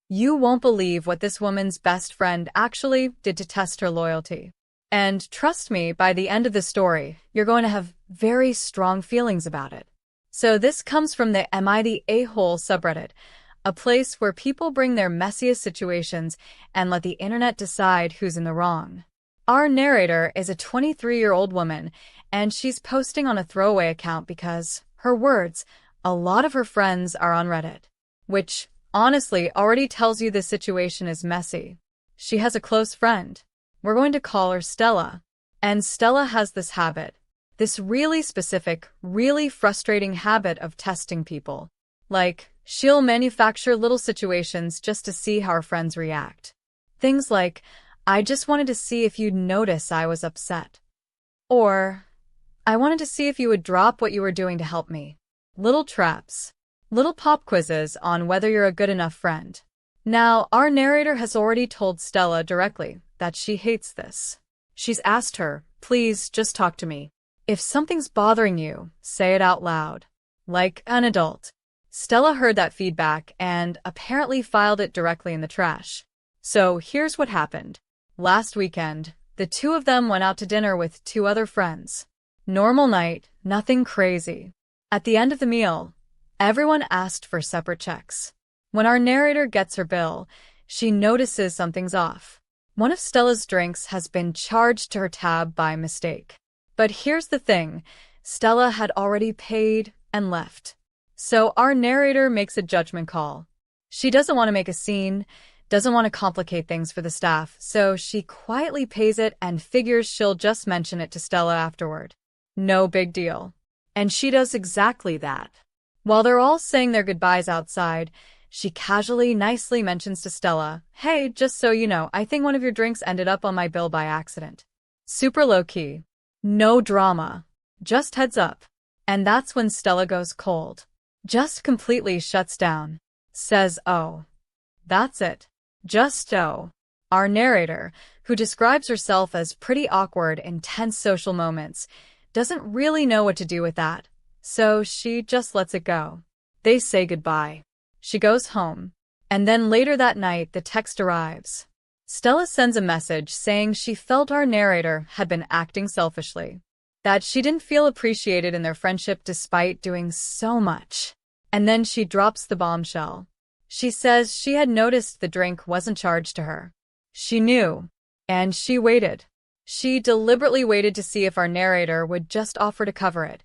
You won't believe what this woman's best friend actually did to test her loyalty. And trust me, by the end of the story, you're going to have very strong feelings about it. So this comes from the AmItheAsshole subreddit, a place where people bring their messiest situations and let the internet decide who's in the wrong. Our narrator is a 23-year-old woman, and she's posting on a throwaway account because, her words, a lot of her friends are on Reddit. Which, honestly, already tells you this situation is messy. She has a close friend. We're going to call her Stella. And Stella has this habit. This really specific, really frustrating habit of testing people. Like, she'll manufacture little situations just to see how her friends react. Things like, I just wanted to see if you'd notice I was upset. Or, I wanted to see if you would drop what you were doing to help me. Little traps. Little pop quizzes on whether you're a good enough friend. Now, our narrator has already told Stella directly that she hates this. She's asked her, please just talk to me. If something's bothering you, say it out loud. Like an adult. Stella heard that feedback and apparently filed it directly in the trash. So here's what happened. Last weekend, the two of them went out to dinner with two other friends. Normal night, nothing crazy. At the end of the meal, everyone asked for separate checks. When our narrator gets her bill, she notices something's off. One of Stella's drinks has been charged to her tab by mistake. But here's the thing, Stella had already paid and left. So our narrator makes a judgment call. She doesn't want to make a scene, doesn't want to complicate things for the staff, so she quietly pays it and figures she'll just mention it to Stella afterward. No big deal. And she does exactly that. While they're all saying their goodbyes outside, she casually, nicely mentions to Stella, hey, just so you know, I think one of your drinks ended up on my bill by accident. Super low-key. No drama. Just heads up. And that's when Stella goes cold. Just completely shuts down. Says, oh. That's it. Just oh. Our narrator, who describes herself as pretty awkward in tense social moments, doesn't really know what to do with that. So she just lets it go. They say goodbye. She goes home. And then later that night, the text arrives. Stella sends a message saying she felt our narrator had been acting selfishly. That she didn't feel appreciated in their friendship despite doing so much. And then she drops the bombshell. She says she had noticed the drink wasn't charged to her. She knew. And she waited. She deliberately waited to see if our narrator would just offer to cover it,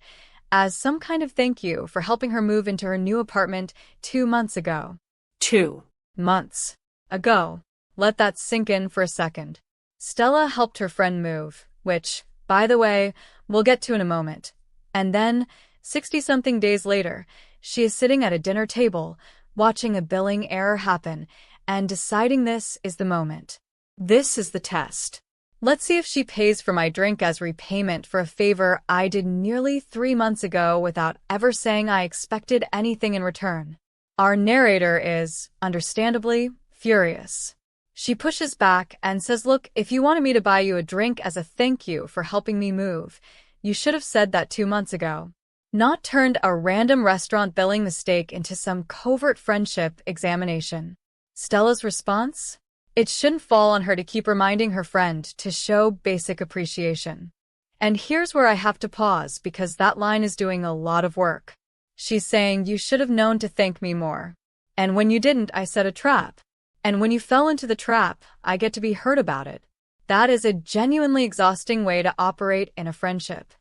as some kind of thank you for helping her move into her new apartment 2 months ago. 2 months ago. Let that sink in for a second. Stella helped her friend move, which, by the way, we'll get to in a moment. And then, 60-something days later, she is sitting at a dinner table, watching a billing error happen, and deciding this is the moment. This is the test. Let's see if she pays for my drink as repayment for a favor I did nearly 3 months ago without ever saying I expected anything in return. Our narrator is, understandably, furious. She pushes back and says, look, if you wanted me to buy you a drink as a thank you for helping me move, you should have said that 2 months ago. Not turned a random restaurant billing mistake into some covert friendship examination. Stella's response? It shouldn't fall on her to keep reminding her friend to show basic appreciation. And here's where I have to pause because that line is doing a lot of work. She's saying you should have known to thank me more. And when you didn't, I set a trap. And when you fell into the trap, I get to be hurt about it. That is a genuinely exhausting way to operate in a friendship.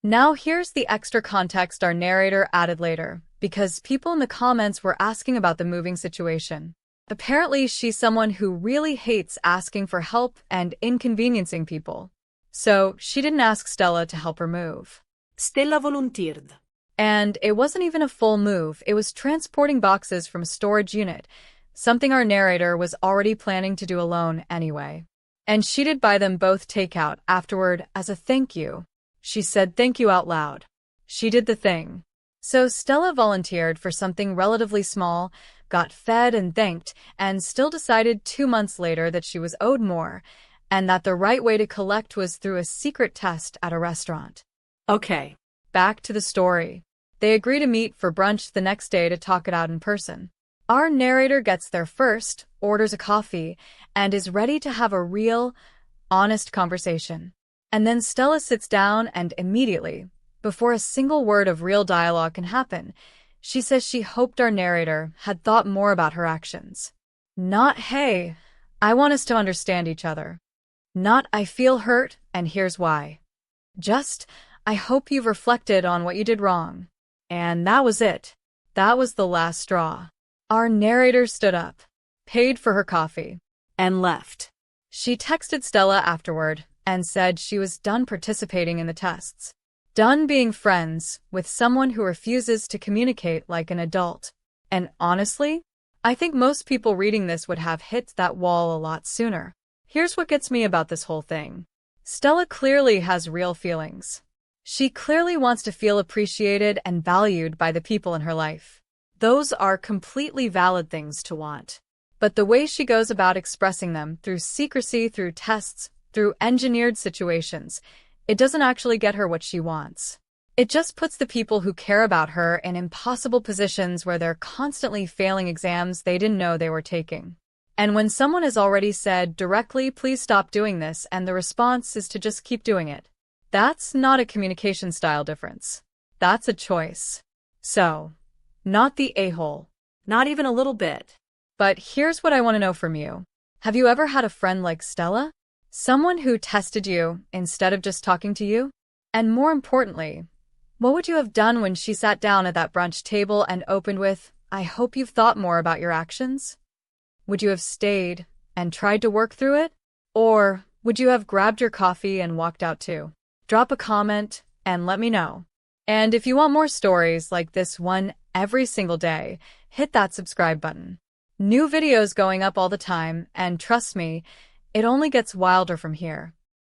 Now here's the extra context our narrator added later, because people in the comments were asking about the moving situation. Apparently, she's someone who really hates asking for help and inconveniencing people. So she didn't ask Stella to help her move. Stella volunteered. And it wasn't even a full move, it was transporting boxes from a storage unit, something our narrator was already planning to do alone anyway. And she did buy them both takeout afterward as a thank you. She said thank you out loud. She did the thing. So Stella volunteered for something relatively small, got fed and thanked, and still decided 2 months later that she was owed more, and that the right way to collect was through a secret test at a restaurant. Okay. Back to the story. They agree to meet for brunch the next day to talk it out in person. Our narrator gets there first, orders a coffee, and is ready to have a real, honest conversation. And then Stella sits down and immediately, before a single word of real dialogue can happen, she says she hoped our narrator had thought more about her actions. Not, hey, I want us to understand each other. Not, I feel hurt, and here's why. Just, I hope you've reflected on what you did wrong. And that was it. That was the last straw. Our narrator stood up, paid for her coffee, And left. she texted Stella afterward and said she was done participating in the tests. Done being friends with someone who refuses to communicate like an adult. And honestly, I think most people reading this would have hit that wall a lot sooner. Here's what gets me about this whole thing. Stella clearly has real feelings. She clearly wants to feel appreciated and valued by the people in her life. Those are completely valid things to want. But the way she goes about expressing them, through secrecy, through tests, through engineered situations, it doesn't actually get her what she wants. It just puts the people who care about her in impossible positions where they're constantly failing exams they didn't know they were taking. And when someone has already said directly, please stop doing this, and the response is to just keep doing it, that's not a communication style difference. That's a choice. So, not the a-hole. Not even a little bit. But here's what I want to know from you. Have you ever had a friend like Stella? Someone who tested you instead of just talking to you? And more importantly, what would you have done when she sat down at that brunch table and opened with, I hope you've thought more about your actions? Would you have stayed and tried to work through it? Or would you have grabbed your coffee and walked out too? Drop a comment and let me know. And if you want more stories like this one every single day, hit that subscribe button. New videos going up all the time, and trust me, it only gets wilder from here.